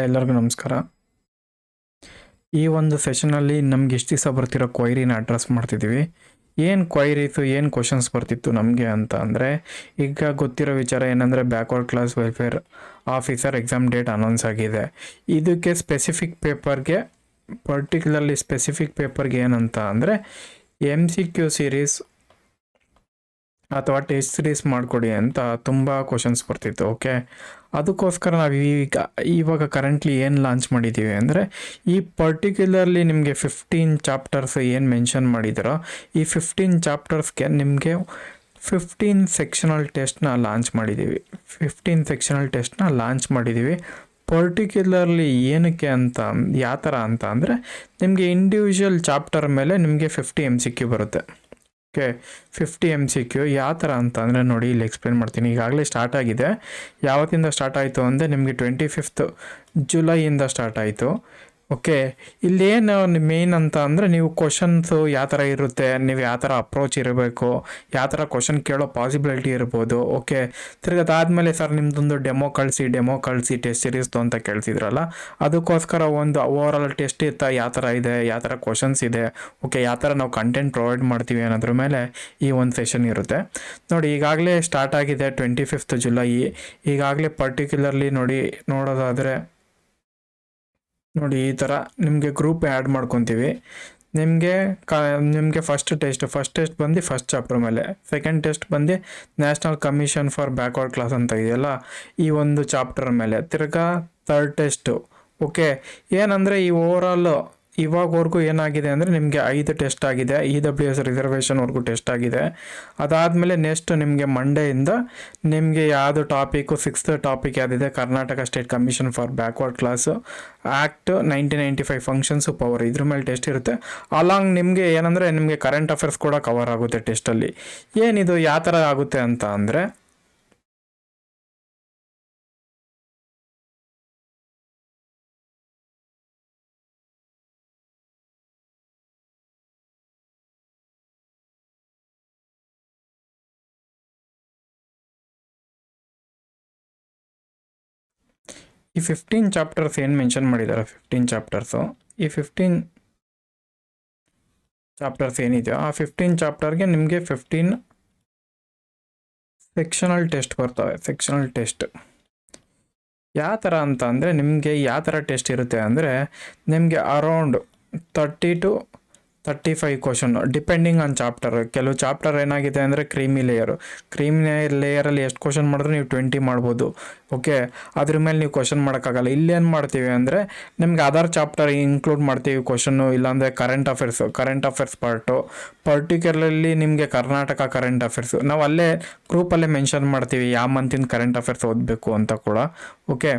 ಎಲ್ಲರಿಗೂ ನಮಸ್ಕಾರ. ಈ ಒಂದು ಸೆಷನಲ್ಲಿ ನಮ್ಗೆ ಇಷ್ಟು ದಿವಸ ಬರ್ತಿರೋ ಕ್ವೈರಿನ ಅಡ್ರೆಸ್ ಮಾಡ್ತಿದ್ದೀವಿ. ಏನು ಕ್ವೈರೀಸು, ಏನು ಕ್ವಶನ್ಸ್ ಬರ್ತಿತ್ತು ನಮಗೆ ಅಂತ ಅಂದರೆ, ಈಗ ಗೊತ್ತಿರೋ ವಿಚಾರ ಏನಂದರೆ backward class welfare officer exam date announce ಆಗಿದೆ. ಇದಕ್ಕೆ ಸ್ಪೆಸಿಫಿಕ್ ಪೇಪರ್ಗೆ, ಪರ್ಟಿಕ್ಯುಲರ್ಲಿ ಸ್ಪೆಸಿಫಿಕ್ ಪೇಪರ್ಗೆ ಏನಂತ ಅಂದರೆ MCQ ಸೀರೀಸ್ ಅಥವಾ ಟೆಸ್ಟ್ ಸೀರೀಸ್ ಮಾಡಿಕೊಡಿ ಅಂತ ತುಂಬ ಕ್ವಶನ್ಸ್ ಬರ್ತಿತ್ತು. ಓಕೆ, ಅದಕ್ಕೋಸ್ಕರ ನಾವು ಇವಾಗ ಕರೆಂಟ್ಲಿ ಏನು ಲಾಂಚ್ ಮಾಡಿದ್ದೀವಿ ಅಂದರೆ, ಈ ಪರ್ಟಿಕ್ಯುಲರ್ಲಿ ನಿಮಗೆ 15 ಚಾಪ್ಟರ್ಸ್ ಏನು ಮೆನ್ಷನ್ ಮಾಡಿದಿರೋ, ಈ 15 ಚಾಪ್ಟರ್ಸ್ಗೆ ನಿಮಗೆ 15 ಸೆಕ್ಷನಲ್ ಟೆಸ್ಟ್ನ ಲಾಂಚ್ ಮಾಡಿದ್ದೀವಿ. 15 ಸೆಕ್ಷನಲ್ ಟೆಸ್ಟ್ನ ಲಾಂಚ್ ಮಾಡಿದ್ದೀವಿ. ಪರ್ಟಿಕ್ಯುಲರ್ಲಿ ಏನಕ್ಕೆ ಅಂತ, ಯಾವ ಥರ ಅಂತ ಅಂದರೆ, ನಿಮಗೆ ಇಂಡಿವಿಜುವಲ್ ಚಾಪ್ಟರ್ ಮೇಲೆ ನಿಮಗೆ 50 MCQ ಬರುತ್ತೆ. ಓಕೆ, 50 MCQ ಯಾವ ಥರ ಅಂತ ಅಂದರೆ ನೋಡಿ, ಇಲ್ಲಿ ಎಕ್ಸ್ಪ್ಲೇನ್ ಮಾಡ್ತೀನಿ. ಈಗಾಗಲೇ ಸ್ಟಾರ್ಟ್ ಆಗಿದೆ. ಯಾವತ್ತಿಂದ ಸ್ಟಾರ್ಟ್ ಆಯಿತು ಅಂದರೆ ನಿಮಗೆ 25th ಜುಲೈಯಿಂದ ಸ್ಟಾರ್ಟ್ ಆಯಿತು. ಓಕೆ, ಇಲ್ಲೇನು ಮೇನ್ ಅಂತ ಅಂದರೆ, ನೀವು ಕ್ವಶನ್ಸು ಯಾವ ಥರ ಇರುತ್ತೆ, ನೀವು ಯಾವ ಥರ ಅಪ್ರೋಚ್ ಇರಬೇಕು, ಯಾವ ಥರ ಕ್ವಶನ್ ಕೇಳೋ ಪಾಸಿಬಿಲಿಟಿ ಇರ್ಬೋದು. ಓಕೆ, ತಿರ್ಗದಾದಮೇಲೆ ಸರ್ ನಿಮ್ಮದೊಂದು ಡೆಮೋ ಕಳಿಸಿ ಟೆಸ್ಟ್ ಸೀರೀಸ್ದು ಅಂತ ಕೇಳ್ತಿದ್ರಲ್ಲ, ಅದಕ್ಕೋಸ್ಕರ ಒಂದು ಓವರ್ ಆಲ್ ಟೆಸ್ಟ್ ಇತ್ತ ಯಾವ ಥರ ಇದೆ, ಯಾವ ಥರ ಕ್ವಶನ್ಸ್ ಇದೆ, ಓಕೆ, ಯಾವ ಥರ ನಾವು ಕಂಟೆಂಟ್ ಪ್ರೊವೈಡ್ ಮಾಡ್ತೀವಿ ಅನ್ನೋದ್ರ ಮೇಲೆ ಈ ಒಂದು ಸೆಷನ್ ಇರುತ್ತೆ. ನೋಡಿ, ಈಗಾಗಲೇ ಸ್ಟಾರ್ಟ್ ಆಗಿದೆ 25th ಜುಲೈ. ಈಗಾಗಲೇ ಪರ್ಟಿಕ್ಯುಲರ್ಲಿ ನೋಡೋದಾದರೆ ನೋಡಿ, ಈ ಥರ ನಿಮಗೆ ಗ್ರೂಪ್ ಆ್ಯಡ್ ಮಾಡ್ಕೊತೀವಿ. ನಿಮಗೆ ಫಸ್ಟ್ ಟೆಸ್ಟ್ ಬಂದು ಫಸ್ಟ್ ಚಾಪ್ಟರ್ ಮೇಲೆ, ಸೆಕೆಂಡ್ ಟೆಸ್ಟ್ ಬಂದು national commission for backward class ಅಂತ ಇದೆಯಲ್ಲ, ಈ ಒಂದು ಚಾಪ್ಟರ್ ಮೇಲೆ. ತಿರ್ಗಾ ಥರ್ಡ್ ಟೆಸ್ಟು. ಓಕೆ, ಏನಂದರೆ ಈ ಓವರಾಲ್ ಇವಾಗವರೆಗೂ ಏನಾಗಿದೆ ಅಂದರೆ ನಿಮಗೆ 5 ಟೆಸ್ಟ್ ಆಗಿದೆ. EWS ರಿಸರ್ವೇಷನ್ವರೆಗೂ ಟೆಸ್ಟ್ ಆಗಿದೆ. ಅದಾದಮೇಲೆ ನೆಕ್ಸ್ಟ್ ನಿಮಗೆ ಮಂಡೆಯಿಂದ ನಿಮಗೆ ಯಾವುದು ಟಾಪಿಕ್ಕು, 6th ಟಾಪಿಕ್ ಯಾವುದಿದೆ, Karnataka state commission for backward class act 1995 functions power, ಇದ್ರ ಮೇಲೆ ಟೆಸ್ಟ್ ಇರುತ್ತೆ. ಅಲಾಂಗ್ ನಿಮಗೆ ಏನಂದರೆ ನಿಮಗೆ ಕರೆಂಟ್ ಅಫೇರ್ಸ್ ಕೂಡ ಕವರ್ ಆಗುತ್ತೆ ಟೆಸ್ಟಲ್ಲಿ. ಏನಿದು ಯಾವ ಥರ ಆಗುತ್ತೆ ಅಂತ ಅಂದರೆ, ಈ 15 ಚಾಪ್ಟರ್ಸ್ ಏನು ಮೆನ್ಷನ್ ಮಾಡಿದ್ದಾರೆ, 15 ಚಾಪ್ಟರ್ಸು, ಈ 15 ಚಾಪ್ಟರ್ಸ್ ಏನಿದೆಯೋ ಆ 15 ಚಾಪ್ಟರ್ಗೆ ನಿಮಗೆ 15 ಸೆಕ್ಷನಲ್ ಟೆಸ್ಟ್ ಬರ್ತವೆ. ಸೆಕ್ಷನಲ್ ಟೆಸ್ಟ್ ಯಾವ ಥರ ಅಂತ ಅಂದರೆ, ನಿಮಗೆ ಯಾವ ಥರ ಟೆಸ್ಟ್ ಇರುತ್ತೆ ಅಂದರೆ, ನಿಮಗೆ around 30 to 35 question depending on chapter. ಕೆಲವು ಚಾಪ್ಟರ್ ಏನಾಗಿದೆ ಅಂದರೆ ಕ್ರೀಮಿ ಲೇಯರಲ್ಲಿ ಎಷ್ಟು ಕ್ವಶನ್ ಮಾಡಿದ್ರೆ ನೀವು 20 ಮಾಡ್ಬೋದು. ಓಕೆ, ಅದ್ರ ಮೇಲೆ ನೀವು ಕ್ವಶನ್ ಮಾಡೋಕ್ಕಾಗಲ್ಲ. ಇಲ್ಲೇನು ಮಾಡ್ತೀವಿ ಅಂದರೆ ನಿಮ್ಗೆ ಅದರ್ ಚಾಪ್ಟರ್ ಇನ್ಕ್ಲೂಡ್ ಮಾಡ್ತೀವಿ ಕ್ವಶನ್ನು, ಇಲ್ಲಾಂದರೆ ಕರೆಂಟ್ ಅಫೇರ್ಸ್ ಪಾರ್ಟು, ಪರ್ಟಿಕ್ಯುಲರ್ಲಿ ನಿಮಗೆ ಕರ್ನಾಟಕ ಕರೆಂಟ್ ಅಫೇರ್ಸು ನಾವು ಅಲ್ಲೇ ಗ್ರೂಪಲ್ಲೇ ಮೆನ್ಷನ್ ಮಾಡ್ತೀವಿ ಯಾವ ಮಂತಿನ ಕರೆಂಟ್ ಅಫೇರ್ಸ್ ಓದಬೇಕು ಅಂತ ಕೂಡ. ಓಕೆ,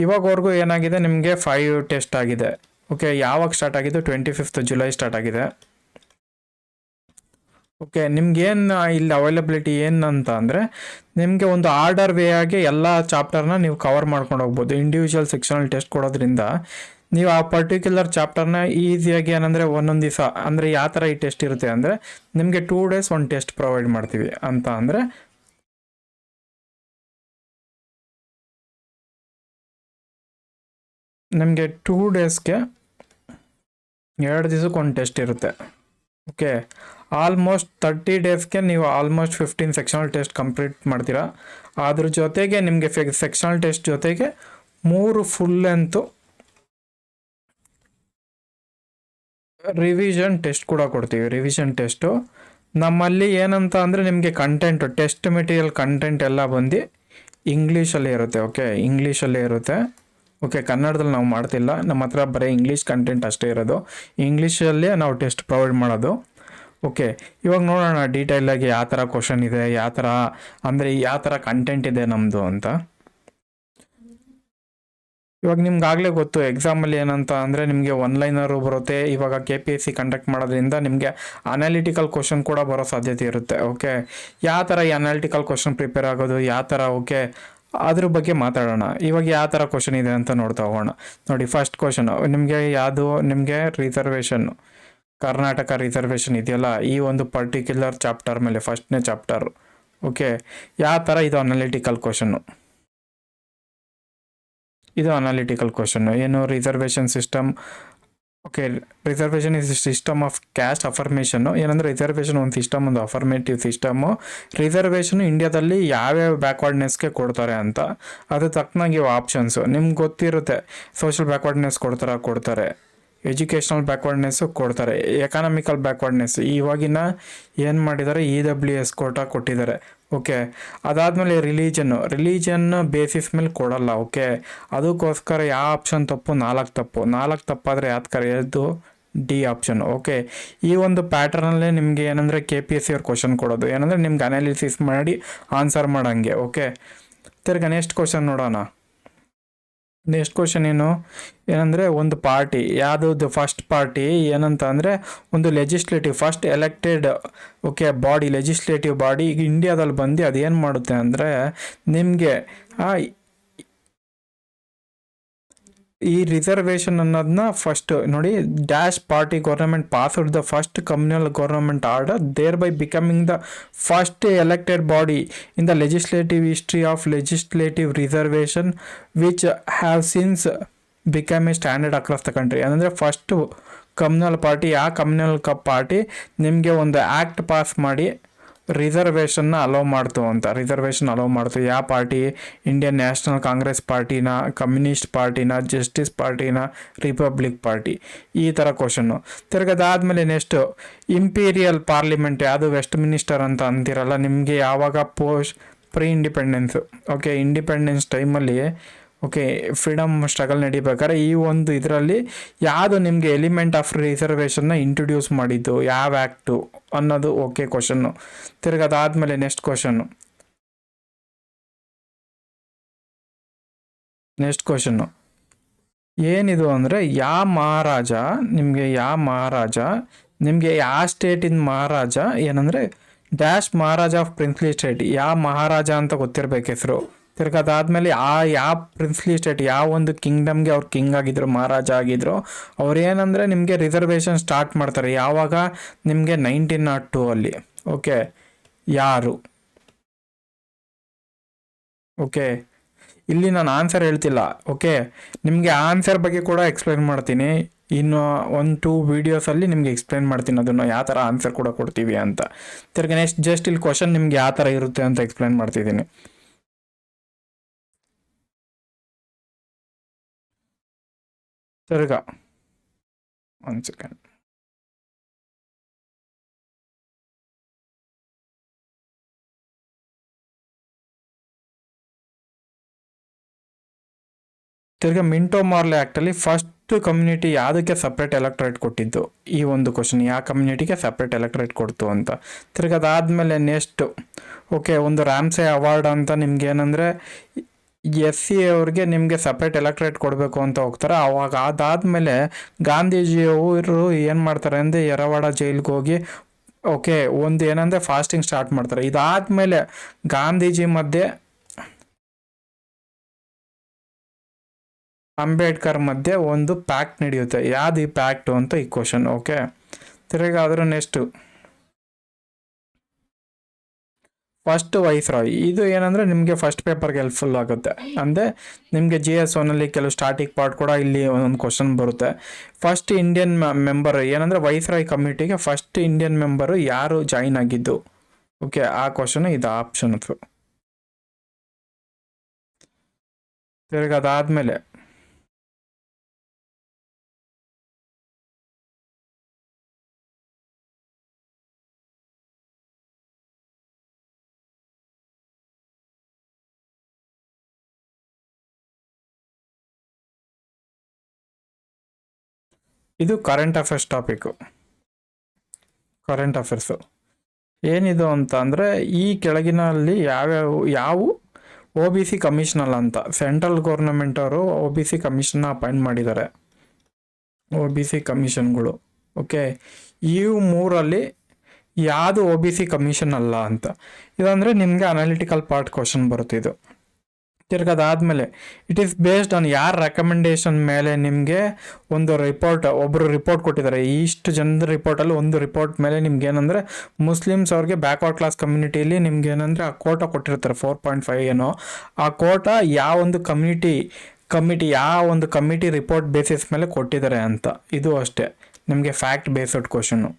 ಇವಾಗವರೆಗೂ ಏನಾಗಿದೆ ನಿಮಗೆ 5 ಟೆಸ್ಟ್ ಆಗಿದೆ. ಓಕೆ, ಯಾವಾಗ ಸ್ಟಾರ್ಟ್ ಆಗಿದ್ದು, 25th ಜುಲೈ ಸ್ಟಾರ್ಟ್ ಆಗಿದೆ. ಓಕೆ, ನಿಮ್ಗೇನು ಇಲ್ಲಿ ಅವೈಲಬಿಲಿಟಿ ಏನು ಅಂತ ಅಂದರೆ, ನಿಮಗೆ ಒಂದು ಆರ್ಡರ್ ವೇ ಆಗಿ ಎಲ್ಲ ಚಾಪ್ಟರ್ನ ನೀವು ಕವರ್ ಮಾಡ್ಕೊಂಡು ಹೋಗ್ಬೋದು. ಇಂಡಿವಿಜುವಲ್ ಸೆಕ್ಷನಲ್ ಟೆಸ್ಟ್ ಕೊಡೋದ್ರಿಂದ ನೀವು ಆ ಪರ್ಟಿಕ್ಯುಲರ್ ಚಾಪ್ಟರ್ನ ಈಸಿಯಾಗಿ ಏನಂದರೆ ಒಂದೊಂದು ದಿವಸ ಅಂದರೆ ಯಾವ ಥರ ಈ ಟೆಸ್ಟ್ ಇರುತ್ತೆ ಅಂದರೆ, ನಿಮಗೆ 2 days ಒಂದು ಟೆಸ್ಟ್ ಪ್ರೊವೈಡ್ ಮಾಡ್ತೀವಿ ಅಂತ ಅಂದರೆ, ನಿಮಗೆ 2 daysಗೆ 2 ದಿವಸಕ್ಕೆ ಒಂದು ಟೆಸ್ಟ್ ಇರುತ್ತೆ. ಓಕೆ, ಆಲ್ಮೋಸ್ಟ್ 30 daysಗೆ ನೀವು ಆಲ್ಮೋಸ್ಟ್ 15 ಸೆಕ್ಷನಲ್ ಟೆಸ್ಟ್ ಕಂಪ್ಲೀಟ್ ಮಾಡ್ತೀರಾ. ಅದ್ರ ಜೊತೆಗೆ ನಿಮಗೆ ಸೆಕ್ಷನಲ್ ಟೆಸ್ಟ್ ಜೊತೆಗೆ 3 ಫುಲ್ ಲೆಂತು ರಿವಿಷನ್ ಟೆಸ್ಟ್ ಕೂಡ ಕೊಡ್ತೀವಿ. ರಿವಿಷನ್ ಟೆಸ್ಟು ನಮ್ಮಲ್ಲಿ ಏನಂತ ಅಂದರೆ, ನಿಮಗೆ ಕಂಟೆಂಟು, ಟೆಸ್ಟ್ ಮೆಟೀರಿಯಲ್ ಕಂಟೆಂಟ್ ಎಲ್ಲ ಬಂದು ಇಂಗ್ಲೀಷಲ್ಲೇ ಇರುತ್ತೆ. ಓಕೆ, ಇಂಗ್ಲೀಷಲ್ಲೇ ಇರುತ್ತೆ. ಓಕೆ, ಕನ್ನಡದಲ್ಲಿ ನಾವು ಮಾಡ್ತಿಲ್ಲ, ನಮ್ಮ ಹತ್ರ ಬರೀ ಇಂಗ್ಲೀಷ್ ಕಂಟೆಂಟ್ ಅಷ್ಟೇ ಇರೋದು. ಇಂಗ್ಲೀಷಲ್ಲೇ ನಾವು ಟೆಸ್ಟ್ ಪ್ರೊವೈಡ್ ಮಾಡೋದು. ಓಕೆ, ಇವಾಗ ನೋಡೋಣ ಡೀಟೇಲಾಗಿ ಯಾವ ಥರ ಕ್ವಶನ್ ಇದೆ, ಯಾವ ಥರ ಕಂಟೆಂಟ್ ಇದೆ ನಮ್ಮದು ಅಂತ. ಇವಾಗ ನಿಮ್ಗಾಗಲೇ ಗೊತ್ತು ಎಕ್ಸಾಮಲ್ಲಿ ಏನಂತ ಅಂದರೆ, ನಿಮಗೆ ಒನ್ಲೈನರು ಬರುತ್ತೆ. ಇವಾಗ KPSC ಕಂಡಕ್ಟ್ ಮಾಡೋದ್ರಿಂದ ನಿಮಗೆ ಅನಾಲಿಟಿಕಲ್ ಕ್ವಶನ್ ಕೂಡ ಬರೋ ಸಾಧ್ಯತೆ ಇರುತ್ತೆ. ಓಕೆ, ಯಾವ ಥರ ಈ ಅನಾಲಿಟಿಕಲ್ ಕ್ವಶನ್ ಪ್ರಿಪೇರ್ ಆಗೋದು, ಯಾವ ಥರ, ಓಕೆ, ಅದ್ರ ಬಗ್ಗೆ ಮಾತಾಡೋಣ. ಇವಾಗ ಯಾವ ಥರ ಕ್ವಶನ್ ಇದೆ ಅಂತ ನೋಡ್ತಾ ಹೋಗೋಣ. ನೋಡಿ, ಫಸ್ಟ್ ಕ್ವಶನ್ ನಿಮಗೆ ರಿಸರ್ವೇಷನ್, ಕರ್ನಾಟಕ ರಿಸರ್ವೇಷನ್ ಇದೆಯಲ್ಲ, ಈ ಒಂದು ಪರ್ಟಿಕ್ಯುಲರ್ ಚಾಪ್ಟರ್ ಮೇಲೆ, ಫಸ್ಟ್ನೇ ಚಾಪ್ಟರ್. ಓಕೆ, ಯಾವ ಥರ ಇದು ಅನಾಲಿಟಿಕಲ್ ಕ್ವಶನ್ನು. ಇದು ಅನಾಲಿಟಿಕಲ್ ಕ್ವಶನ್. ಏನು reservation system. Okay, reservation is system of caste affirmation. ಏನಂದರೆ ರಿಸರ್ವೇಷನ್ ಒಂದು ಸಿಸ್ಟಮ್, ಒಂದು ಅಫರ್ಮೇಟಿವ್ ಸಿಸ್ಟಮು. ರಿಸರ್ವೇಷನ್ ಇಂಡಿಯಾದಲ್ಲಿ ಯಾವ್ಯಾವ ಬ್ಯಾಕ್ವರ್ಡ್ನೆಸ್ಗೆ ಕೊಡ್ತಾರೆ ಅಂತ, ಅದು ತಕ್ಕನಾಗಿ ಇವು ಆಪ್ಷನ್ಸು ನಿಮ್ಗೆ ಗೊತ್ತಿರುತ್ತೆ. ಸೋಷಿಯಲ್ ಬ್ಯಾಕ್ವರ್ಡ್ನೆಸ್ ಕೊಡ್ತಾರೆ, ಎಜುಕೇಷನಲ್ ಬ್ಯಾಕ್ವರ್ಡ್ನೆಸ್ಸು ಕೊಡ್ತಾರೆ, ಎಕಾನಮಿಕಲ್ ಬ್ಯಾಕ್ವರ್ಡ್ನೆಸ್ ಇವಾಗಿನ ಏನು ಮಾಡಿದ್ದಾರೆ, EWS ಕೋಟಾ ಕೊಟ್ಟಿದ್ದಾರೆ. ಓಕೆ, ಅದಾದಮೇಲೆ ರಿಲಿಜನ್ ಬೇಸಿಸ್ ಮೇಲೆ ಕೊಡಲ್ಲ. ಓಕೆ, ಅದಕ್ಕೋಸ್ಕರ ಯಾವ ಆಪ್ಷನ್ ತಪ್ಪು? 4 ತಪ್ಪಾದರೆ ಯಾವ್ದು ಕರೆಯೋದು? D option. ಓಕೆ, ಈ ಒಂದು ಪ್ಯಾಟರ್ನಲ್ಲೇ ನಿಮಗೆ ಏನಂದರೆ KPSC ಅವ್ರು ಕ್ವಶನ್ ಕೊಡೋದು, ಏನಂದರೆ ನಿಮ್ಗೆ ಅನಾಲಿಸಿಸ್ ಮಾಡಿ ಆನ್ಸರ್ ಮಾಡೋಂಗೆ. ಓಕೆ, ತಿರ್ಗ ನೆಕ್ಸ್ಟ್ ಕ್ವಶನ್ ನೋಡೋಣ. ನೆಕ್ಸ್ಟ್ ಕ್ವಶನ್ ಏನಂದರೆ ಒಂದು ಪಾರ್ಟಿ, ಯಾವುದು ಫಸ್ಟ್ ಪಾರ್ಟಿ ಏನಂತ ಅಂದರೆ ಒಂದು legislative first elected body, legislative body ಈಗ ಇಂಡಿಯಾದಲ್ಲಿ ಬಂದು ಅದೇನು ಮಾಡುತ್ತೆ ಅಂದರೆ ನಿಮಗೆ ಈ ರಿಸರ್ವೇಷನ್ ಅನ್ನೋದನ್ನ ಫಸ್ಟ್ ನೋಡಿ, dash party government passed the first communal government order thereby becoming the first elected body in the legislative history of legislative reservation which have since become a standard across the country. ಅಂದರೆ first communal party, ಆ communal party ನಿಮಗೆ ಒಂದು act pass ಮಾಡಿ ರಿಸರ್ವೇಷನ್ನ hello ಮಾಡ್ತು ಅಂತ. Reservation allow ಮಾಡ್ತು ಯಾವ party? Indian National Congress ಪಾರ್ಟಿನ, ಕಮ್ಯುನಿಸ್ಟ್ ಪಾರ್ಟಿನ, ಜಸ್ಟಿಸ್ ಪಾರ್ಟಿನ, ರಿಪಬ್ಲಿಕ್ ಪಾರ್ಟಿ, ಈ ಥರ ಕ್ವಶನ್ನು. ತಿರ್ಗದಾದ್ಮೇಲೆ ನೆಕ್ಸ್ಟು ಇಂಪೀರಿಯಲ್ ಪಾರ್ಲಿಮೆಂಟ್, ಯಾವುದು ವೆಸ್ಟ್ ಮಿನಿಸ್ಟರ್ ಅಂತ ಅಂತಿರಲ್ಲ ನಿಮಗೆ ಯಾವಾಗ ಪ್ರೀ ಇಂಡಿಪೆಂಡೆನ್ಸು. ಓಕೆ, ಇಂಡಿಪೆಂಡೆನ್ಸ್ ಟೈಮಲ್ಲಿ ಫ್ರೀಡಮ್ ಸ್ಟ್ರಗಲ್ ನಡಿಬೇಕಾದ್ರೆ ಈ ಒಂದು ಇದರಲ್ಲಿ ಯಾವುದು ನಿಮಗೆ ಎಲಿಮೆಂಟ್ ಆಫ್ ರಿಸರ್ವೇಷನ್ನ ಇಂಟ್ರೊಡ್ಯೂಸ್ ಮಾಡಿದ್ದು, ಯಾವ ಆ್ಯಕ್ಟು ಅನ್ನೋದು ಕ್ವಶನ್ನು. ತಿರ್ಗದಾದ್ಮೇಲೆ ನೆಕ್ಸ್ಟ್ ಕ್ವಶನ್ನು ಏನಿದು ಅಂದರೆ ಯಾವ ಮಹಾರಾಜ ನಿಮಗೆ ಯಾವ ಸ್ಟೇಟಿನ ಮಹಾರಾಜ ಏನಂದರೆ dash Maharaja of princely state, ಯಾವ ಮಹಾರಾಜ ಅಂತ ಗೊತ್ತಿರಬೇಕು ಹೆಸರು. ತಿರ್ಗದಾದ್ಮೇಲೆ ಯಾವ ಪ್ರಿನ್ಸ್ಲಿ ಸ್ಟೇಟ್, ಯಾವ ಒಂದು ಕಿಂಗ್ಡಮ್ಗೆ ಅವ್ರು ಕಿಂಗ್ ಆಗಿದ್ರು, ಮಹಾರಾಜ ಆಗಿದ್ರು, ಅವ್ರು ಏನಂದರೆ ನಿಮಗೆ ರಿಸರ್ವೇಷನ್ ಸ್ಟಾರ್ಟ್ ಮಾಡ್ತಾರೆ ಯಾವಾಗ? ನಿಮಗೆ 1902 ಅಲ್ಲಿ. ಓಕೆ, ಯಾರು? ಓಕೆ, ಇಲ್ಲಿ ನಾನು ಆನ್ಸರ್ ಹೇಳ್ತಿಲ್ಲ. ಓಕೆ, ನಿಮಗೆ ಆನ್ಸರ್ ಬಗ್ಗೆ ಕೂಡ ಎಕ್ಸ್ಪ್ಲೈನ್ ಮಾಡ್ತೀನಿ. ಇನ್ನು 1-2 ವೀಡಿಯೋಸಲ್ಲಿ ನಿಮಗೆ ಎಕ್ಸ್ಪ್ಲೈನ್ ಮಾಡ್ತೀನಿ ಅದನ್ನು ಯಾವ ಥರ ಆನ್ಸರ್ ಕೂಡ ಕೊಡ್ತೀವಿ ಅಂತ. ತಿರ್ಗಿ ನೆಕ್ಸ್ಟ್ ಜಸ್ಟ್ ಇಲ್ಲಿ ಕ್ವಶನ್ ನಿಮ್ಗೆ ಯಾವ ಥರ ಇರುತ್ತೆ ಅಂತ ಎಕ್ಸ್ಪ್ಲೈನ್ ಮಾಡ್ತಿದ್ದೀನಿ. ತಿರ್ಗಾ 1 ಸೆಕೆಂಡ್. ತಿರ್ಗಾ ಮಿಂಟೋ ಮಾರ್ಲೆ ಆ್ಯಕ್ಟಲ್ಲಿ ಫಸ್ಟ್ ಕಮ್ಯುನಿಟಿ ಯಾವುದಕ್ಕೆ ಸಪ್ರೇಟ್ ಎಲೆಕ್ಟ್ರೇಟ್ ಕೊಟ್ಟಿದ್ದು? ಈ ಒಂದು ಕ್ವಶನ್, ಯಾವ ಕಮ್ಯುನಿಟಿಗೆ ಸಪ್ರೇಟ್ ಎಲೆಕ್ಟ್ರೇಟ್ ಕೊಡ್ತು ಅಂತ. ತಿರ್ಗದಾದ್ಮೇಲೆ ನೆಕ್ಸ್ಟು ಒಂದು ರಾಮ್ಸೆ ಅವಾರ್ಡ್ ಅಂತ ನಿಮ್ಗೆ ಏನಂದರೆ SC ಅವ್ರಿಗೆ ನಿಮಗೆ ಸಪ್ರೇಟ್ ಎಲೆಕ್ಟ್ರೇಟ್ ಕೊಡಬೇಕು ಅಂತ ಹೋಗ್ತಾರೆ. ಅವಾಗ ಅದಾದಮೇಲೆ ಗಾಂಧೀಜಿಯವರು ಏನು ಮಾಡ್ತಾರೆ ಅಂದರೆ ಯರವಾಡ ಜೈಲಿಗೆ ಹೋಗಿ ಒಂದು ಏನಂದರೆ ಫಾಸ್ಟಿಂಗ್ ಸ್ಟಾರ್ಟ್ ಮಾಡ್ತಾರೆ. ಇದಾದಮೇಲೆ ಗಾಂಧೀಜಿ ಮಧ್ಯೆ ಅಂಬೇಡ್ಕರ್ ಮಧ್ಯೆ ಒಂದು ಪ್ಯಾಕ್ಟ್ ನಡೆಯುತ್ತೆ. ಯಾವುದು ಈ ಪ್ಯಾಕ್ಟು ಅಂತ ಈ ಕ್ವಶನ್. ತಿರ್ಗಾದ್ರೂ ನೆಕ್ಸ್ಟು ಫಸ್ಟ್ ವೈಸ್ರಾಯ್, ಇದು ಏನಂದರೆ ನಿಮಗೆ ಫಸ್ಟ್ ಪೇಪರ್ಗೆ ಹೆಲ್ಪ್ಫುಲ್ ಆಗುತ್ತೆ. ಅಂದರೆ ನಿಮಗೆ GS1ನಲ್ಲಿ ಕೆಲವು ಸ್ಟಾಟಿಕ್ ಪಾರ್ಟ್ ಕೂಡ ಇಲ್ಲಿ ಒಂದು ಕ್ವಶನ್ ಬರುತ್ತೆ. ಫಸ್ಟ್ ಇಂಡಿಯನ್ ಮೆಂಬರ್ ಏನಂದರೆ ವೈಸ್ರಾಯ್ ಕಮಿಟಿಗೆ ಫಸ್ಟ್ ಇಂಡಿಯನ್ ಮೆಂಬರು ಯಾರು ಜಾಯಿನ್ ಆಗಿದ್ದು? ಆ ಕ್ವಶನ್ ಇದು ಆಪ್ಷನ್. ತಿರ್ಗದಾದ್ಮೇಲೆ ಇದು current affairs topic. Current affairs ಏನಿದು ಅಂತ ಅಂದರೆ ಈ ಕೆಳಗಿನಲ್ಲಿ ಯಾವ OBC ಕಮಿಷನಲ್ ಅಂತ ಸೆಂಟ್ರಲ್ ಗೌರ್ಮೆಂಟ್ ಅವರು OBC ಕಮಿಷನ್ನ ಅಪಾಯಿಂಟ್ ಮಾಡಿದ್ದಾರೆ. OBC ಕಮಿಷನ್ಗಳು. ಇವು 3ರಲ್ಲಿ ಯಾವುದು OBC ಕಮಿಷನ್ ಅಲ್ಲ ಅಂತ. ಇದಂದರೆ ನಿಮಗೆ ಅನಾಲಿಟಿಕಲ್ ಪಾರ್ಟ್ ಕ್ವಶನ್ ಬರುತ್ತೆ ಇದು. ತಿರ್ಗದಾದ್ಮೇಲೆ ಇಟ್ ಈಸ್ ಬೇಸ್ಡ್ ಆನ್ ಯಾರ ರೆಕಮೆಂಡೇಶನ್ ಮೇಲೆ ನಿಮಗೆ ಒಂದು ಒಬ್ಬರು ರಿಪೋರ್ಟ್ ಕೊಟ್ಟಿದ್ದಾರೆ. ಇಷ್ಟು ಜನದ ರಿಪೋರ್ಟಲ್ಲಿ ಒಂದು ರಿಪೋರ್ಟ್ ಮೇಲೆ ನಿಮ್ಗೆ ಏನಂದರೆ ಮುಸ್ಲಿಮ್ಸ್ ಅವ್ರಿಗೆ ಬ್ಯಾಕ್ವರ್ಡ್ ಕ್ಲಾಸ್ ಕಮ್ಯುನಿಟಿಯಲ್ಲಿ ನಿಮ್ಗೆ ಏನಂದರೆ ಆ ಕೋಟಾ ಕೊಟ್ಟಿರ್ತಾರೆ 4.5 ಏನೋ. ಆ ಕೋಟಾ ಯಾವ ಒಂದು ಕಮ್ಯುನಿಟಿ ಕಮಿಟಿ ಯಾವ ಒಂದು ಕಮಿಟಿ ರಿಪೋರ್ಟ್ ಬೇಸಿಸ್ ಮೇಲೆ ಕೊಟ್ಟಿದ್ದಾರೆ ಅಂತ. ಇದು ಅಷ್ಟೇ ನಿಮಗೆ ಫ್ಯಾಕ್ಟ್ ಬೇಸ್ಡ್ ಕ್ವಶನ್ನು.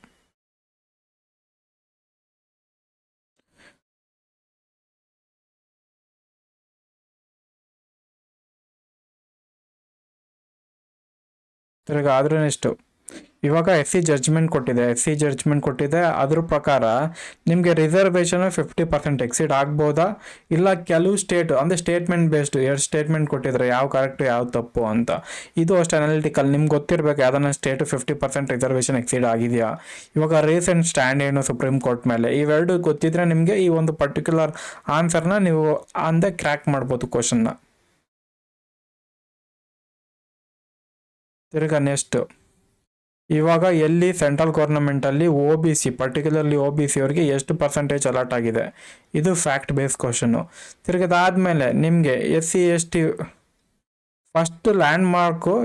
ತಿರ್ಗ ಆದ್ರೂ ನೆಕ್ಸ್ಟು ಇವಾಗ SC ಜಡ್ಜ್ಮೆಂಟ್ ಕೊಟ್ಟಿದೆ. ಅದ್ರ ಪ್ರಕಾರ ನಿಮಗೆ ರಿಸರ್ವೇಷನ್ 50% ಎಕ್ಸಿಡ್ ಆಗ್ಬೋದಾ, ಇಲ್ಲ ಕೆಲವು ಸ್ಟೇಟ್ ಅಂದರೆ ಸ್ಟೇಟ್ಮೆಂಟ್ ಬೇಸ್ಡ್ 2 ಸ್ಟೇಟ್ಮೆಂಟ್ ಕೊಟ್ಟಿದ್ದಾರೆ, ಯಾವ ಕರೆಕ್ಟ್ ಯಾವ ತಪ್ಪು ಅಂತ. ಇದು ಅಷ್ಟು ಅನಾಲಿಟಿಕಲ್. ನಿಮ್ಗೆ ಗೊತ್ತಿರಬೇಕು ಯಾವ್ದಾನ ಸ್ಟೇಟ್ 50% ರಿಸರ್ವೇಷನ್ ಎಕ್ಸಿಡ್ ಆಗಿದೆಯಾ, ಇವಾಗ ರೀಸೆಂಟ್ ಸ್ಟ್ಯಾಂಡ್ ಏನು ಸುಪ್ರೀಂ ಕೋರ್ಟ್ ಮೇಲೆ, ಇವೆರಡು ಗೊತ್ತಿದ್ರೆ ನಿಮಗೆ ಈ ಒಂದು ಪರ್ಟಿಕ್ಯುಲರ್ ಆನ್ಸರ್ನ ನೀವು ಅಂದೇ ಕ್ರ್ಯಾಕ್ ಮಾಡ್ಬೋದು ಕ್ವಶನ್ನ. ತಿರ್ಗಾ ನೆಕ್ಸ್ಟ್ ಇವಾಗ ಎಲ್ಲಿ ಸೆಂಟ್ರಲ್ ಗೌರ್ಮೆಂಟಲ್ಲಿ OBC ಪರ್ಟಿಕ್ಯುಲರ್ಲಿ OBC ಅವರಿಗೆ ಎಷ್ಟು ಪರ್ಸೆಂಟೇಜ್ ಅಲಾಟ್ ಆಗಿದೆ, ಇದು ಫ್ಯಾಕ್ಟ್ ಬೇಸ್ ಕ್ವಶನ್ನು. ತಿರ್ಗದಾದ್ಮೇಲೆ ನಿಮಗೆ SC ST first land mark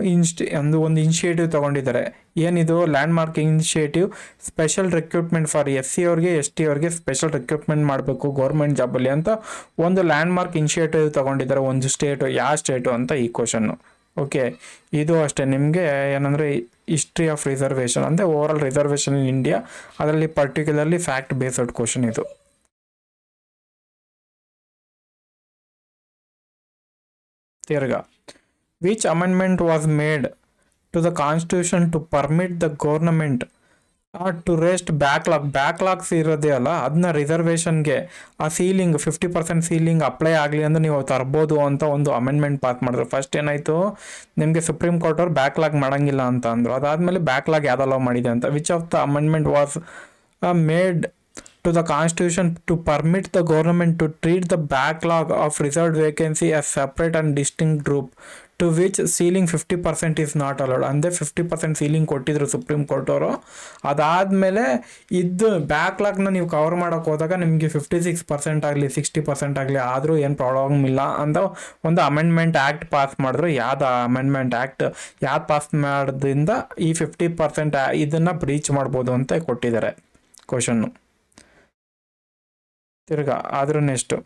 ಒಂದು ಇನಿಷಿಯೇಟಿವ್ ತೊಗೊಂಡಿದ್ದಾರೆ. ಏನಿದು land mark initiative? Special recruitment for SC ಅವ್ರಿಗೆ ST ಅವ್ರಿಗೆ ಸ್ಪೆಷಲ್ ರಿಕ್ರೂಟ್ಮೆಂಟ್ ಮಾಡಬೇಕು ಗೌರ್ಮೆಂಟ್ ಜಾಬಲ್ಲಿ ಅಂತ ಒಂದು ಲ್ಯಾಂಡ್ ಮಾರ್ಕ್ ಇನಿಷಿಯೇಟಿವ್ ತೊಗೊಂಡಿದ್ದಾರೆ. ಒಂದು ಸ್ಟೇಟು, ಯಾವ ಸ್ಟೇಟು ಅಂತ ಈ ಕ್ವಶನ್ನು. ಓಕೆ, ಇದು ಅಷ್ಟೇ ನಿಮಗೆ ಏನಂದರೆ ಹಿಸ್ಟ್ರಿ ಆಫ್ ರಿಸರ್ವೇಷನ್ ಅಂದರೆ overall reservation in India, ಅದರಲ್ಲಿ ಪರ್ಟಿಕ್ಯುಲರ್ಲಿ ಫ್ಯಾಕ್ಟ್ ಬೇಸ್ಡ್ ಕ್ವಶನ್ ಇದು. ತಿರ್ಗಾ which amendment was made to the constitution to permit the government to rest backlogs ಇರೋದೇ ಅಲ್ಲ, ಅದನ್ನ ರಿಸರ್ವೇಷನ್ಗೆ ಆ ಸೀಲಿಂಗ್ 50% ಸೀಲಿಂಗ್ ಅಪ್ಲೈ ಆಗಲಿ ಅಂದ್ರೆ ನೀವು ತರ್ಬೋದು ಅಂತ ಒಂದು ಅಮೆಂಡ್ಮೆಂಟ್ ಪಾಸ್ ಮಾಡಿದ್ರು. ಫಸ್ಟ್ ಏನಾಯಿತು, ನಿಮಗೆ ಸುಪ್ರೀಂ ಕೋರ್ಟ್ ಅವ್ರು ಬ್ಯಾಕ್ಲಾಗ್ ಮಾಡೋಂಗಿಲ್ಲ ಅಂತ ಅಂದರು. ಅದಾದಮೇಲೆ ಬ್ಯಾಕ್ಲಾಗ್ ಯಾವ್ದು ಅಲೋ ಮಾಡಿದೆ ಅಂತ. Which of the amendment was made to the constitution to permit the government to treat the backlog of reserved vacancy as separate and distinct group to which ceiling 50% is not allowed. ಅಂದರೆ 50% ceiling ಕೊಟ್ಟಿದ್ರು supreme court ಅವರು. ಅದಾದಮೇಲೆ ಇದು ಬ್ಯಾಕ್ಲಾಗ್ನ ನೀವು cover ಮಾಡೋಕೆ ಹೋದಾಗ ನಿಮಗೆ 56% ಆಗಲಿ 60% ಆಗಲಿ ಆದರೂ ಏನು ಪ್ರಾಬ್ಲಮ್ ಇಲ್ಲ ಅಂತ ಒಂದು ಅಮೆಂಡ್ಮೆಂಟ್ ಆ್ಯಕ್ಟ್ ಪಾಸ್ ಮಾಡಿದ್ರು. ಯಾವ್ದು ಅಮೆಂಡ್ಮೆಂಟ್ ಆ್ಯಕ್ಟ್ ಯಾವ್ದು ಪಾಸ್ ಮಾಡೋದ್ರಿಂದ ಈ 50% ಇದನ್ನು ಬ್ರೀಚ್ ಮಾಡ್ಬೋದು ಅಂತ ಕೊಟ್ಟಿದ್ದಾರೆ ಕ್ವಶನ್ನು. ತಿರ್ಗಾ ಆದರೂ next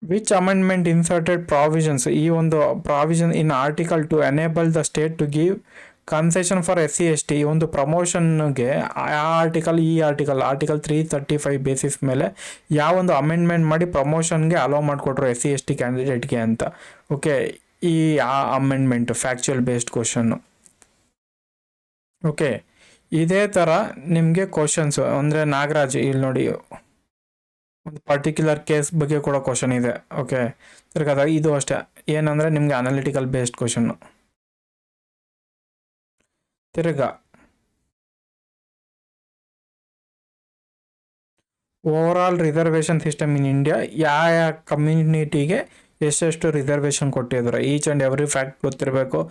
which amendment inserted provisions, ಈ ಒಂದು provision in article to enable the state to give concession for SC ST. ಈ ಒಂದು ಪ್ರಮೋಷನ್ಗೆ ಆರ್ಟಿಕಲ್ 335 ಬೇಸಿಸ್ ಮೇಲೆ ಯಾವೊಂದು ಅಮೆಂಡ್ಮೆಂಟ್ ಮಾಡಿ ಪ್ರಮೋಷನ್ಗೆ ಅಲೋ ಮಾಡಿಕೊಟ್ರು SC ST ಕ್ಯಾಂಡಿಡೇಟ್ಗೆ ಅಂತ. ಓಕೆ, ಈ amendment factual based question. Okay, ಇದೇ ಥರ ನಿಮಗೆ ಕ್ವಶನ್ಸು ಅಂದರೆ ನಾಗರಾಜ್ ಇಲ್ಲಿ ನೋಡಿ ಒಂದು ಪರ್ಟಿಕ್ಯುಲರ್ ಕೇಸ್ ಬಗ್ಗೆ ಕೂಡ ಕ್ವಶನ್ ಇದೆ. ಓಕೆ, ತಿರ್ಗಾದ ಇದು ಅಷ್ಟೇ ಏನಂದರೆ ನಿಮಗೆ ಅನಾಲಿಟಿಕಲ್ ಬೇಸ್ಡ್ ಕ್ವಶನ್ನು. ತಿರ್ಗಾ over all reservation system in India ಯಾವ ಕಮ್ಯುನಿಟಿಗೆ ಎಷ್ಟೆಷ್ಟು ರಿಸರ್ವೇಷನ್ ಕೊಟ್ಟಿದ್ದಾರೆ, ಈಚ್ ಆ್ಯಂಡ್ ಎವ್ರಿ ಫ್ಯಾಕ್ಟ್ ಗೊತ್ತಿರಬೇಕು.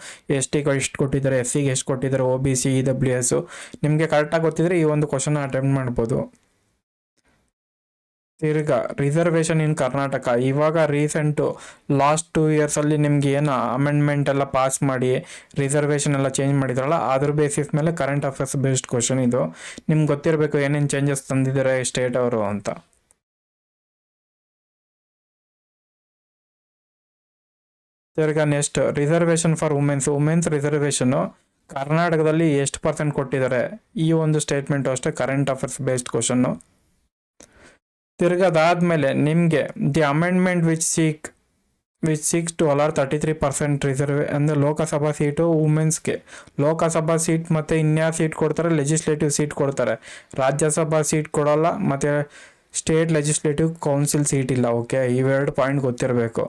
ST ಎಷ್ಟು ಕೊಟ್ಟಿದ್ದಾರೆ, SC ಎಷ್ಟು ಕೊಟ್ಟಿದ್ದಾರೆ, OBC EWS ನಿಮಗೆ ಕರೆಕ್ಟಾಗಿ ಗೊತ್ತಿದ್ರೆ ಈ ಒಂದು ಕ್ವಶನ್ ಅಟೆಂಪ್ಟ್ ಮಾಡ್ಬೋದು. ತಿರ್ಗಾ ರಿಸರ್ವೇಷನ್ ಇನ್ ಕರ್ನಾಟಕ ಇವಾಗ ರೀಸೆಂಟು ಲಾಸ್ಟ್ 2 ಇಯರ್ಸಲ್ಲಿ ನಿಮ್ಗೆ ಏನು ಅಮೆಂಡ್ಮೆಂಟ್ ಎಲ್ಲ ಪಾಸ್ ಮಾಡಿ ರಿಸರ್ವೇಷನ್ ಎಲ್ಲ ಚೇಂಜ್ ಮಾಡಿದ್ರಲ್ಲ, ಅದ್ರ ಬೇಸಿಸ್ ಮೇಲೆ ಕರೆಂಟ್ ಅಫೇರ್ಸ್ ಬೇಸ್ಡ್ ಕ್ವಶನ್ ಇದು. ನಿಮ್ಗೆ ಗೊತ್ತಿರಬೇಕು ಏನೇನು ಚೇಂಜಸ್ ತಂದಿದ್ದಾರೆ ಸ್ಟೇಟ್ ಅವರು ಅಂತ. ತಿರ್ಗಾ next reservation for women's reservation ಕರ್ನಾಟಕದಲ್ಲಿ ಎಷ್ಟು % ಕೊಟ್ಟಿದ್ದಾರೆ, ಈ ಒಂದು ಸ್ಟೇಟ್ಮೆಂಟು ಅಷ್ಟೇ ಕರೆಂಟ್ ಅಫೇರ್ಸ್ ಬೇಸ್ಡ್ ಕ್ವಶನ್ನು. ತಿರ್ಗದಾದ್ಮೇಲೆ ನಿಮಗೆ the amendment which seeks to ಅಲಾರ್ 33% ರಿಸರ್ವ್ ಅಂದರೆ ಲೋಕಸಭಾ ಸೀಟು ವುಮೆನ್ಸ್ಗೆ. ಲೋಕಸಭಾ ಸೀಟ್ ಮತ್ತು ಇನ್ಯಾವ ಸೀಟ್ ಕೊಡ್ತಾರೆ, ಲೆಜಿಸ್ಲೇಟಿವ್ ಸೀಟ್ ಕೊಡ್ತಾರೆ, ರಾಜ್ಯಸಭಾ ಸೀಟ್ ಕೊಡೋಲ್ಲ, ಮತ್ತು ಸ್ಟೇಟ್ ಲೆಜಿಸ್ಲೇಟಿವ್ ಕೌನ್ಸಿಲ್ ಸೀಟ್ ಇಲ್ಲ. ಓಕೆ, ಇವೆರಡು ಪಾಯಿಂಟ್ ಗೊತ್ತಿರಬೇಕು.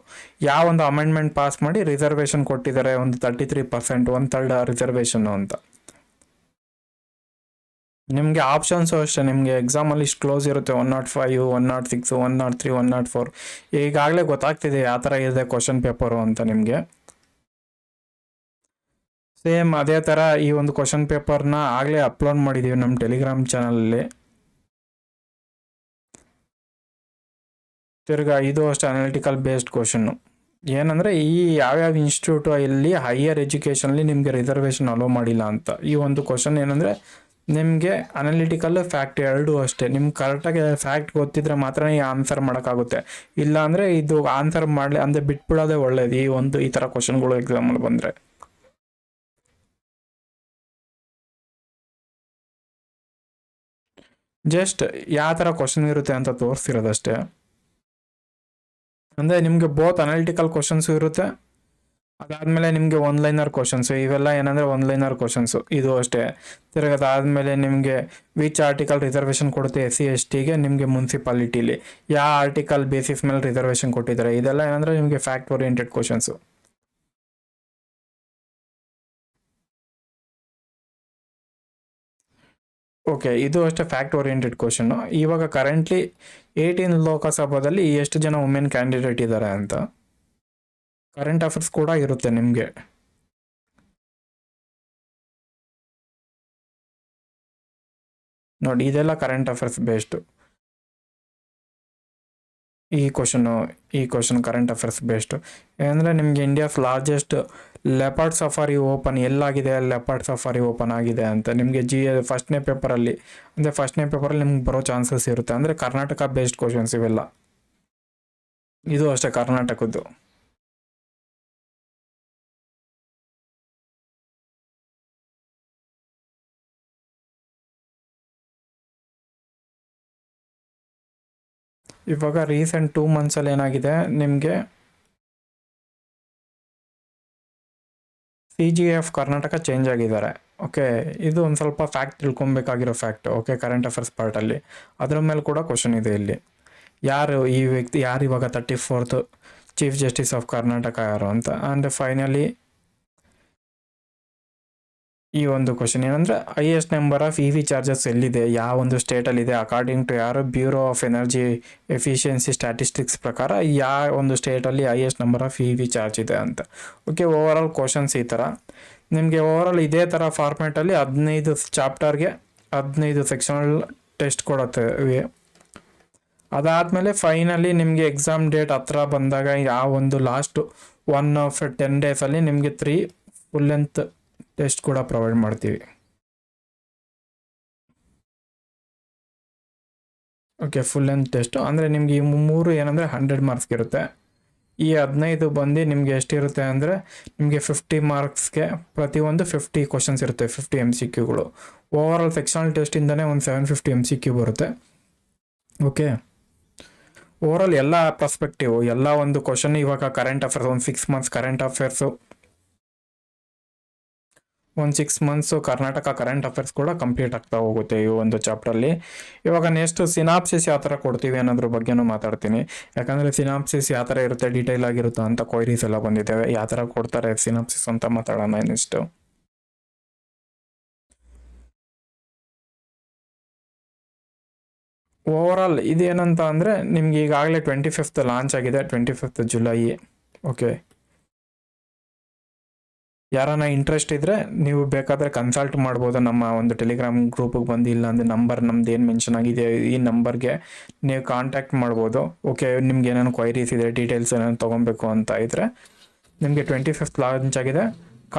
ಯಾವ ಒಂದು ಅಮೆಂಡ್ಮೆಂಟ್ ಪಾಸ್ ಮಾಡಿ ರಿಸರ್ವೇಷನ್ ಕೊಟ್ಟಿದ್ದಾರೆ ಒಂದು 33%, 1/3 ರಿಸರ್ವೇಷನ್ನು ಅಂತ. ನಿಮಗೆ ಆಪ್ಷನ್ಸು ಅಷ್ಟೇ, ನಿಮಗೆ ಎಕ್ಸಾಮಲ್ಲಿ ಇಷ್ಟು ಕ್ಲೋಸ್ ಇರುತ್ತೆ 105, 106, 103, 104. ಈಗಾಗಲೇ ಗೊತ್ತಾಗ್ತಿದೆ ಯಾವ ಥರ ಇದೆ ಕ್ವಶನ್ ಪೇಪರು ಅಂತ ನಿಮಗೆ. ಸೇಮ್ ಅದೇ ಥರ ಈ ಒಂದು ಕ್ವಶನ್ ಪೇಪರ್ನ ಆಗಲೇ ಅಪ್ಲೋಡ್ ಮಾಡಿದ್ದೀವಿ ನಮ್ಮ ಟೆಲಿಗ್ರಾಮ್ ಚಾನಲಲ್ಲಿ. ತಿರ್ಗಾ ಇದು ಅಷ್ಟೇ ಅನಾಲಿಟಿಕಲ್ ಬೇಸ್ಡ್ ಕ್ವಶನ್ನು. ಏನಂದರೆ ಈ ಯಾವ್ಯಾವ ಇನ್ಸ್ಟಿಟ್ಯೂಟು ಇಲ್ಲಿ ಹೈಯರ್ ಎಜುಕೇಷನಲ್ಲಿ ನಿಮಗೆ ರಿಸರ್ವೇಷನ್ ಅಲೋ ಮಾಡಿಲ್ಲ ಅಂತ. ಈ ಒಂದು ಕ್ವಶನ್ ಏನಂದರೆ ನಿಮಗೆ ಅನಾಲಿಟಿಕಲ್ ಫ್ಯಾಕ್ಟ್ ಎರಡೂ ಅಷ್ಟೇ. ನಿಮ್ಗೆ ಕರೆಕ್ಟಾಗಿ ಫ್ಯಾಕ್ಟ್ ಗೊತ್ತಿದ್ರೆ ಮಾತ್ರ ಈ ಆನ್ಸರ್ ಮಾಡೋಕ್ಕಾಗುತ್ತೆ. ಇಲ್ಲ ಅಂದರೆ ಇದು ಆನ್ಸರ್ ಮಾಡಲಿ ಅಂದರೆ ಬಿಟ್ಬಿಡೋದೇ ಒಳ್ಳೇದು ಈ ಥರ ಕ್ವಶನ್ಗಳು ಎಕ್ಸಾಮಲ್ಲಿ ಬಂದರೆ. ಜಸ್ಟ್ ಯಾವ ಥರ ಕ್ವಶನ್ ಇರುತ್ತೆ ಅಂತ ತೋರಿಸ್ತಿರೋದಷ್ಟೇ. ಅಂದರೆ ನಿಮಗೆ ಬೋತ್ ಅನಾಲಿಟಿಕಲ್ ಕ್ವಶನ್ಸು ಇರುತ್ತೆ, ಅದಾದಮೇಲೆ ನಿಮಗೆ ಒನ್ ಲೈನರ್ ಕ್ವಶನ್ಸು. ಇವೆಲ್ಲ ಏನಂದರೆ ಒನ್ ಲೈನರ್ ಕ್ವಶನ್ಸು ಇದು ಅಷ್ಟೇ. ತಿರ್ಗದಾದಮೇಲೆ ನಿಮಗೆ ವಿಚ್ ಆರ್ಟಿಕಲ್ ರಿಸರ್ವೇಷನ್ ಕೊಡುತ್ತೆ SC/STಗೆ ನಿಮಗೆ ಮುನ್ಸಿಪಾಲಿಟಿಲಿ ಯಾವ ಆರ್ಟಿಕಲ್ ಬೇಸಿಸ್ ಮೇಲೆ ರಿಸರ್ವೇಷನ್ ಕೊಟ್ಟಿದ್ದಾರೆ. ಇದೆಲ್ಲ ಏನಂದರೆ ನಿಮಗೆ ಫ್ಯಾಕ್ಟ್ ಓರಿಯೆಂಟೆಡ್ ಕ್ವಶನ್ಸು. ಓಕೆ, ಇದು ಅಷ್ಟೇ ಫ್ಯಾಕ್ಟ್ ಓರಿಯೆಂಟೆಡ್ ಕ್ವಶನ್ನು. ಇವಾಗ ಕರೆಂಟ್ಲಿ 18 ಲೋಕಸಭಾದಲ್ಲಿ ಎಷ್ಟು ಜನ ವುಮೆನ್ ಕ್ಯಾಂಡಿಡೇಟ್ ಇದ್ದಾರೆ ಅಂತ ಕರೆಂಟ್ ಅಫೇರ್ಸ್ ಕೂಡ ಇರುತ್ತೆ ನಿಮಗೆ. ನೋಡಿ, ಇದೆಲ್ಲ ಕರೆಂಟ್ ಅಫೇರ್ಸ್ ಬೇಸ್ಡು. ಈ ಕ್ವಶನ್ ಕರೆಂಟ್ ಅಫೇರ್ಸ್ ಬೇಸ್ಡು. ಏನಂದರೆ ನಿಮಗೆ India's largest leopard safari open ಎಲ್ಲಾಗಿದೆ, ಲೆಪರ್ಡ್ ಸಫಾರಿ ಓಪನ್ ಆಗಿದೆ ಅಂತ ನಿಮಗೆ ಫಸ್ಟ್ನೇ ಪೇಪರಲ್ಲಿ ನಿಮ್ಗೆ ಬರೋ ಚಾನ್ಸಸ್ ಇರುತ್ತೆ. ಅಂದರೆ ಕರ್ನಾಟಕ ಬೇಸ್ಡ್ ಕ್ವಶನ್ಸ್ ಇವೆಲ್ಲ. ಇದು ಅಷ್ಟೇ ಕರ್ನಾಟಕದ್ದು. ಇವಾಗ ರೀಸೆಂಟ್ 2 ಮಂತ್ಸಲ್ಲಿ ಏನಾಗಿದೆ ನಿಮಗೆ CGF ಕರ್ನಾಟಕ ಚೇಂಜ್ ಆಗಿದ್ದಾರೆ. ಓಕೆ, ಇದು ಒಂದು ಸ್ವಲ್ಪ ಫ್ಯಾಕ್ಟ್ ತಿಳ್ಕೊಬೇಕಾಗಿರೋ ಫ್ಯಾಕ್ಟ್. ಓಕೆ, ಕರೆಂಟ್ ಅಫೇರ್ಸ್ ಪಾರ್ಟಲ್ಲಿ ಅದ್ರ ಮೇಲೆ ಕೂಡ ಕ್ವಶನ್ ಇದೆ ಇಲ್ಲಿ. ಈ ವ್ಯಕ್ತಿ ಯಾರು ಇವಾಗ 34th chief justice of Karnataka ಯಾರು ಅಂತ. ಆ್ಯಂಡ್ ಫೈನಲಿ ಈ ಒಂದು ಕ್ವಶನ್ ಏನಂದರೆ highest number of EV chargers ಎಲ್ಲಿದೆ, ಯಾವ ಒಂದು ಸ್ಟೇಟಲ್ಲಿದೆ ಅಕಾರ್ಡಿಂಗ್ ಟು ಯಾರು bureau of energy efficiency statistics ಪ್ರಕಾರ ಯಾವ ಒಂದು ಸ್ಟೇಟಲ್ಲಿ highest number of EV charge ಇದೆ ಅಂತ. ಓಕೆ, ಓವರಾಲ್ ಕ್ವಶನ್ಸ್ ಈ ಥರ ನಿಮಗೆ ಓವರಾಲ್ ಇದೇ ಥರ ಫಾರ್ಮ್ಯಾಟಲ್ಲಿ 15 ಚಾಪ್ಟರ್ಗೆ 15 ಸೆಕ್ಷನಲ್ ಟೆಸ್ಟ್ ಕೊಡುತ್ತವೆ. ಅದಾದಮೇಲೆ ಫೈನಲಿ ನಿಮಗೆ ಎಕ್ಸಾಮ್ ಡೇಟ್ ಹತ್ರ ಬಂದಾಗ ಯಾವ ಒಂದು ಲಾಸ್ಟ್ 1 of 10 ಡೇಸಲ್ಲಿ ನಿಮಗೆ 3 ಫುಲ್ ಲೆಂತ್ ಟೆಸ್ಟ್ ಕೂಡ ಪ್ರೊವೈಡ್ ಮಾಡ್ತೀವಿ. ಓಕೆ, ಫುಲ್ ಲೆಂತ್ ಟೆಸ್ಟು ಅಂದರೆ ನಿಮಗೆ ಈ 3 ಏನಂದರೆ 100 ಮಾರ್ಕ್ಸ್ಗೆ ಇರುತ್ತೆ. ಈ 15 ಬಂದು ನಿಮಗೆ ಎಷ್ಟಿರುತ್ತೆ ಅಂದರೆ ನಿಮಗೆ 50 ಮಾರ್ಕ್ಸ್ಗೆ ಪ್ರತಿಯೊಂದು 50 ಕ್ವಶನ್ಸ್ ಇರುತ್ತೆ, 50 MCQಗಳು. ಓವರಾಲ್ ಸೆಕ್ಷನಲ್ ಟೆಸ್ಟಿಂದನೇ ಒಂದು 750 MCQ ಬರುತ್ತೆ. ಓಕೆ, ಓವರಾಲ್ ಎಲ್ಲ ಪರ್ಸ್ಪೆಕ್ಟಿವ್ ಎಲ್ಲ ಒಂದು ಕ್ವಶನ್. ಇವಾಗ ಕರೆಂಟ್ ಅಫೇರ್ಸ್ ಒಂದು 6 ಮಂತ್ಸ್ ಕರೆಂಟ್ ಅಫೇರ್ಸು, ಒಂದು 6 ಮಂತ್ಸು ಕರ್ನಾಟಕ ಕರೆಂಟ್ ಅಫೇರ್ಸ್ ಕೂಡ ಕಂಪ್ಲೀಟ್ ಆಗ್ತಾ ಹೋಗುತ್ತೆ ಈ ಒಂದು ಚಾಪ್ಟರ್ಲಿ. ಇವಾಗ ನೆಕ್ಸ್ಟ್ ಸಿನಾಪ್ಸಿಸ್ ಯಾವ ಥರ ಕೊಡ್ತೀವಿ ಅನ್ನೋದ್ರ ಬಗ್ಗೆನೂ ಮಾತಾಡ್ತೀನಿ. ಯಾಕಂದರೆ ಸಿನಾಪ್ಸಿಸ್ ಯಾವ ಥರ ಇರುತ್ತೆ, ಡೀಟೇಲ್ ಆಗಿರುತ್ತಾ ಅಂತ ಕ್ವೈರೀಸ್ ಎಲ್ಲ ಬಂದಿದ್ದಾವೆ. ಯಾವ ಥರ ಕೊಡ್ತಾರೆ ಸಿನಾಪ್ಸಿಸ್ ಅಂತ ಮಾತಾಡೋಣ ನೆಕ್ಸ್ಟು. ಓವರಾಲ್ ಇದೇನಂತ ಅಂದರೆ ನಿಮ್ಗೆ ಈಗಾಗಲೇ 25th ಲಾಂಚ್ ಆಗಿದೆ, 25th ಜುಲೈ. ಓಕೆ, ಯಾರನ್ನ ಇಂಟ್ರೆಸ್ಟ್ ಇದ್ದರೆ ನೀವು ಬೇಕಾದರೆ ಕನ್ಸಲ್ಟ್ ಮಾಡ್ಬೋದು ನಮ್ಮ ಒಂದು ಟೆಲಿಗ್ರಾಮ್ ಗ್ರೂಪಿಗೆ ಬಂದು. ಇಲ್ಲ ಅಂದರೆ ನಂಬರ್ ನಮ್ದು ಏನು ಮೆನ್ಷನ್ ಆಗಿದೆ ಈ ನಂಬರ್ಗೆ ನೀವು ಕಾಂಟ್ಯಾಕ್ಟ್ ಮಾಡ್ಬೋದು. ಓಕೆ, ನಿಮ್ಗೆ ಏನೇನು ಕ್ವೈರೀಸ್ ಇದೆ, ಡೀಟೇಲ್ಸ್ ಏನೇನು ತೊಗೊಬೇಕು ಅಂತ ಇದ್ದರೆ ನಿಮಗೆ 25th ಲಾಂಚ್ ಆಗಿದೆ.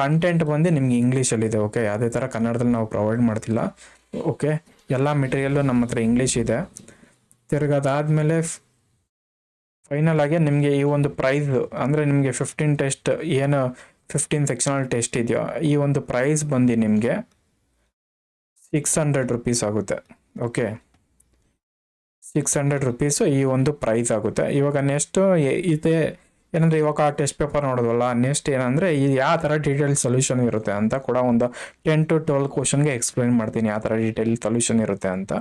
ಕಂಟೆಂಟ್ ಬಂದು ನಿಮ್ಗೆ ಇಂಗ್ಲೀಷಲ್ಲಿದೆ. ಓಕೆ, ಯಾವುದೇ ಥರ ಕನ್ನಡದಲ್ಲಿ ನಾವು ಪ್ರೊವೈಡ್ ಮಾಡ್ತಿಲ್ಲ. ಓಕೆ, ಎಲ್ಲ ಮೆಟೀರಿಯಲ್ಲು ನಮ್ಮ ಹತ್ರ ಇಂಗ್ಲೀಷ್ ಇದೆ. ತಿರ್ಗದಾದಮೇಲೆ ಫೈನಲ್ ಆಗಿ ನಿಮಗೆ ಈ ಒಂದು ಪ್ರೈಸ್ ಅಂದರೆ ನಿಮಗೆ 15 ಟೆಸ್ಟ್ ಏನು 15 ಸೆಕ್ಷನಲ್ ಟೆಸ್ಟ್ ಇದೆಯೋ ಈ ಒಂದು ಪ್ರೈಸ್ ಬಂದು ನಿಮಗೆ 600 ರೂಪೀಸ್ ಆಗುತ್ತೆ. ಓಕೆ, 600 ರೂಪೀಸು ಈ ಒಂದು ಪ್ರೈಸ್ ಆಗುತ್ತೆ. ಇವಾಗ ನೆಕ್ಸ್ಟು ಇದೆ ಏನಂದರೆ ಇವಾಗ ಟೆಸ್ಟ್ ಪೇಪರ್ ನೋಡೋದಲ್ಲ, ನೆಕ್ಸ್ಟ್ ಏನಂದರೆ ಈ ಯಾವ ಥರ ಡೀಟೇಲ್ ಸೊಲ್ಯೂಷನ್ ಇರುತ್ತೆ ಅಂತ ಕೂಡ ಒಂದು 10 to 12 ಕ್ವಶನ್ಗೆ ಎಕ್ಸ್ಪ್ಲೈನ್ ಮಾಡ್ತೀನಿ ಯಾವ ಥರ ಡೀಟೇಲ್ ಸೊಲ್ಯೂಷನ್ ಇರುತ್ತೆ ಅಂತ.